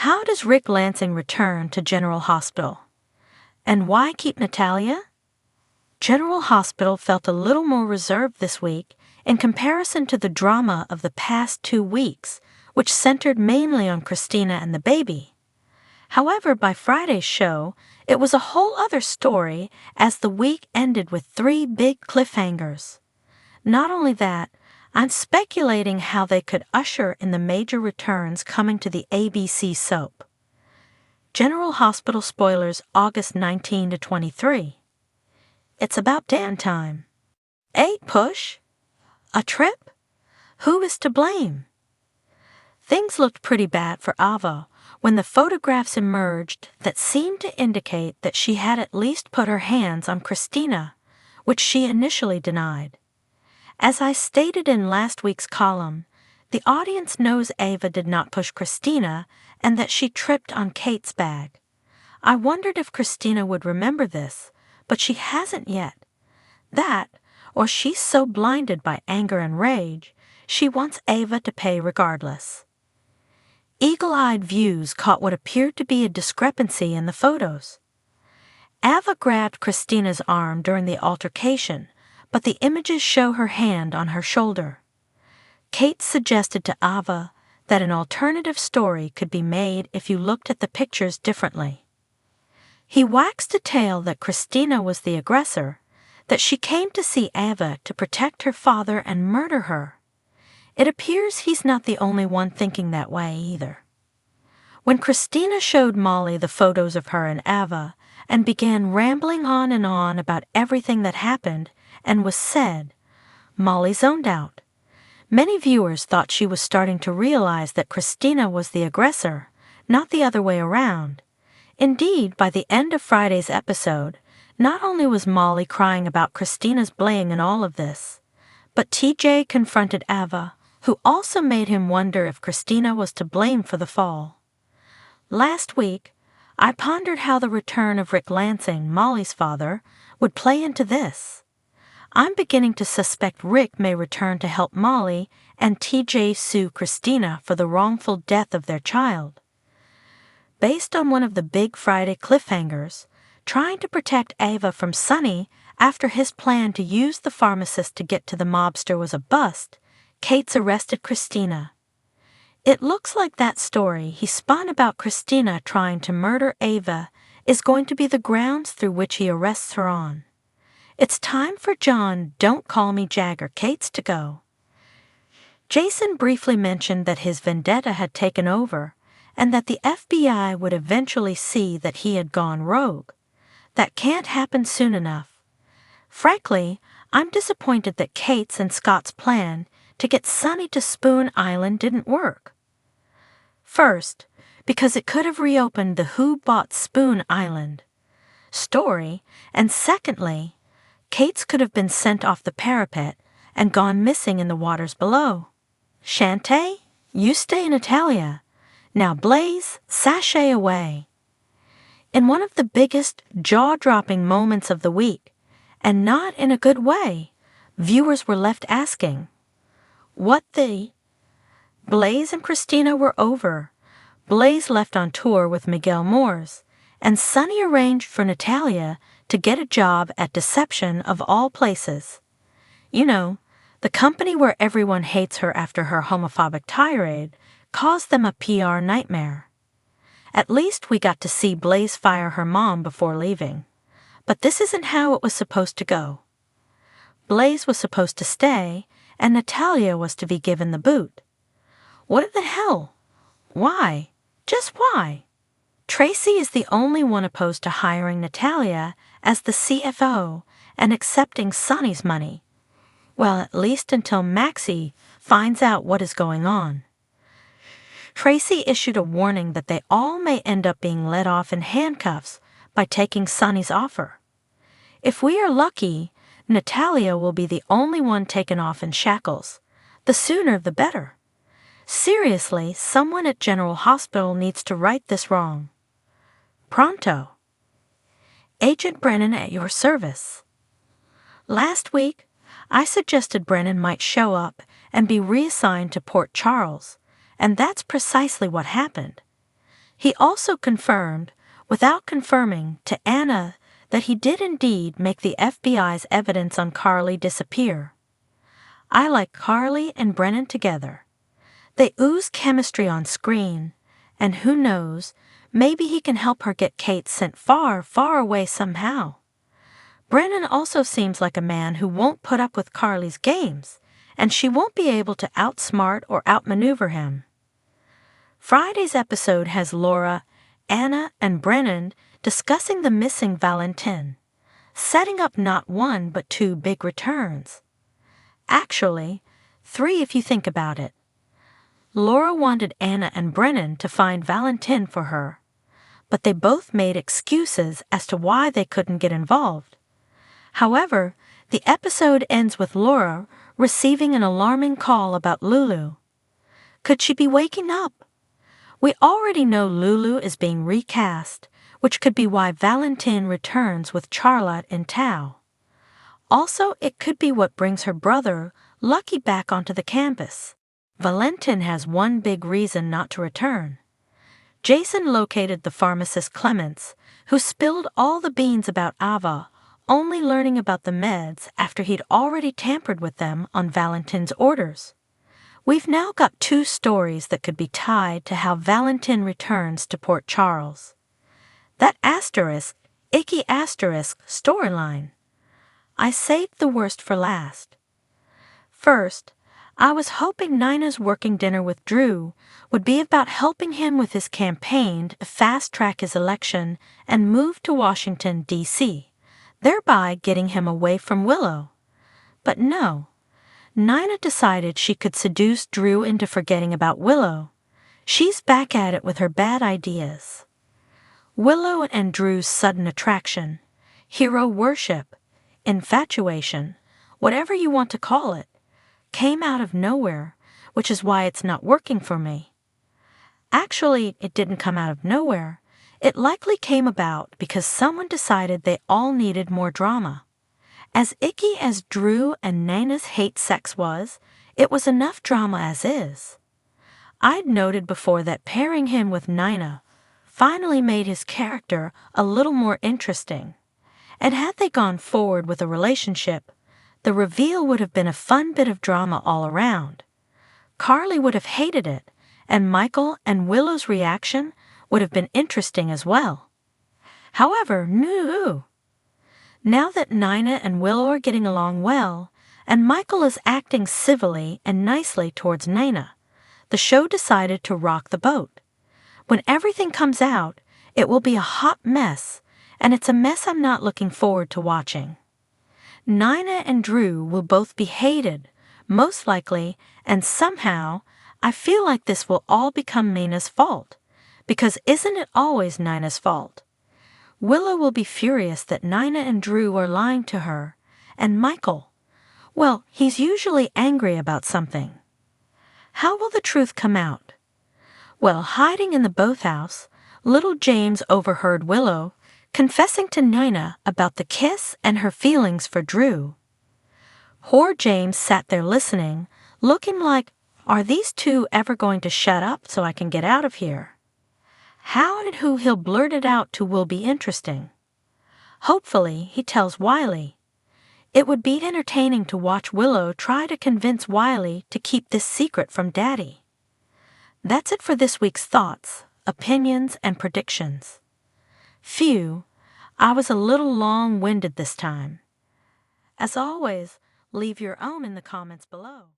How does Rick Lansing return to General Hospital? And why keep Natalia? General Hospital felt a little more reserved this week in comparison to the drama of the past 2 weeks, which centered mainly on Christina and the baby. However, by Friday's show, it was a whole other story as the week ended with 3 big cliffhangers. Not only that, I'm speculating how they could usher in the major returns coming to the ABC soap. General Hospital spoilers August 19 to 23. It's about Dan time. Push? A trip? Who is to blame? Things looked pretty bad for Ava when the photographs emerged that seemed to indicate that she had at least put her hands on Christina, which she initially denied. As I stated in last week's column, the audience knows Ava did not push Christina and that she tripped on Kate's bag. I wondered if Christina would remember this, but she hasn't yet. That, or she's so blinded by anger and rage, she wants Ava to pay regardless. Eagle-eyed views caught what appeared to be a discrepancy in the photos. Ava grabbed Christina's arm during the altercation, but the images show her hand on her shoulder. Kate suggested to Ava that an alternative story could be made if you looked at the pictures differently. He waxed a tale that Christina was the aggressor, that she came to see Ava to protect her father and murder her. It appears he's not the only one thinking that way either. When Christina showed Molly the photos of her and Ava and began rambling on and on about everything that happened and was said, Molly zoned out. Many viewers thought she was starting to realize that Christina was the aggressor, not the other way around. Indeed, by the end of Friday's episode, not only was Molly crying about Christina's blame in all of this, but TJ confronted Ava, who also made him wonder if Christina was to blame for the fall. Last week, I pondered how the return of Rick Lansing, Molly's father, would play into this. I'm beginning to suspect Rick may return to help Molly and TJ sue Christina for the wrongful death of their child. Based on one of the big Friday cliffhangers, trying to protect Ava from Sonny after his plan to use the pharmacist to get to the mobster was a bust, Kate's arrested Christina. It looks like that story he spun about Christina trying to murder Ava is going to be the grounds through which he arrests her on. It's time for John Don't Call Me Jagger Kate's to go. Jason briefly mentioned that his vendetta had taken over and that the FBI would eventually see that he had gone rogue. That can't happen soon enough. Frankly, I'm disappointed that Kate's and Scott's plan to get Sonny to Spoon Island didn't work. First, because it could have reopened the Who Bought Spoon Island story, and secondly, Kate's could have been sent off the parapet and gone missing in the waters below. Shantae, you stay in Italia. Now Blaze, sashay away. In one of the biggest, jaw-dropping moments of the week, and not in a good way, viewers were left asking, what the? Blaze and Christina were over. Blaze left on tour with Miguel Moores, and Sonny arranged for Natalia to get a job at Deception of all places. You know, the company where everyone hates her after her homophobic tirade caused them a PR nightmare. At least we got to see Blaze fire her mom before leaving. But this isn't how it was supposed to go. Blaze was supposed to stay, and Natalia was to be given the boot. What the hell? Why? Just why? Tracy is the only one opposed to hiring Natalia as the CFO and accepting Sonny's money. Well, at least until Maxie finds out what is going on. Tracy issued a warning that they all may end up being let off in handcuffs by taking Sonny's offer. If we are lucky, Natalia will be the only one taken off in shackles. The sooner the better. Seriously, someone at General Hospital needs to right this wrong. Pronto. Agent Brennan at your service. Last week, I suggested Brennan might show up and be reassigned to Port Charles, and that's precisely what happened. He also confirmed, without confirming, to Anna that he did indeed make the FBI's evidence on Carly disappear. I like Carly and Brennan together. They ooze chemistry on screen, and who knows, maybe he can help her get Kate sent far, far away somehow. Brennan also seems like a man who won't put up with Carly's games, and she won't be able to outsmart or outmaneuver him. Friday's episode has Laura, Anna, and Brennan discussing the missing Valentin, setting up not one but two big returns. Actually, three if you think about it. Laura wanted Anna and Brennan to find Valentin for her, but they both made excuses as to why they couldn't get involved. However, the episode ends with Laura receiving an alarming call about Lulu. Could she be waking up? We already know Lulu is being recast, which could be why Valentin returns with Charlotte in tow. Also, it could be what brings her brother, Lucky, back onto the campus. Valentin has one big reason not to return. Jason located the pharmacist Clements, who spilled all the beans about Ava, only learning about the meds after he'd already tampered with them on Valentin's orders. We've now got two stories that could be tied to how Valentin returns to Port Charles. That Icky storyline. I saved the worst for last. First, I was hoping Nina's working dinner with Drew would be about helping him with his campaign to fast-track his election and move to Washington, D.C., thereby getting him away from Willow. But no. Nina decided she could seduce Drew into forgetting about Willow. She's back at it with her bad ideas. Willow and Drew's sudden attraction, hero worship, infatuation, whatever you want to call it, came out of nowhere, which is why it's not working for me. Actually, it didn't come out of nowhere. It likely came about because someone decided they all needed more drama. As icky as Drew and Nina's hate sex was, it was enough drama as is. I'd noted before that pairing him with Nina finally made his character a little more interesting. And had they gone forward with a relationship, the reveal would have been a fun bit of drama all around. Carly would have hated it, and Michael and Willow's reaction would have been interesting as well. However, now that Nina and Willow are getting along well, and Michael is acting civilly and nicely towards Nina, the show decided to rock the boat. When everything comes out, it will be a hot mess, and it's a mess I'm not looking forward to watching. Nina and Drew will both be hated, most likely, and somehow, I feel like this will all become Nina's fault, because isn't it always Nina's fault? Willow will be furious that Nina and Drew are lying to her, and Michael, well, he's usually angry about something. How will the truth come out? Well, hiding in the boathouse, little James overheard Willow confessing to Nina about the kiss and her feelings for Drew. Poor James sat there listening, looking like, are these two ever going to shut up so I can get out of here? How and who he'll blurt it out to will be interesting. Hopefully, he tells Wiley. It would be entertaining to watch Willow try to convince Wiley to keep this secret from Daddy. That's it for this week's thoughts, opinions, and predictions. Phew, I was a little long-winded this time. As always, leave your own in the comments below.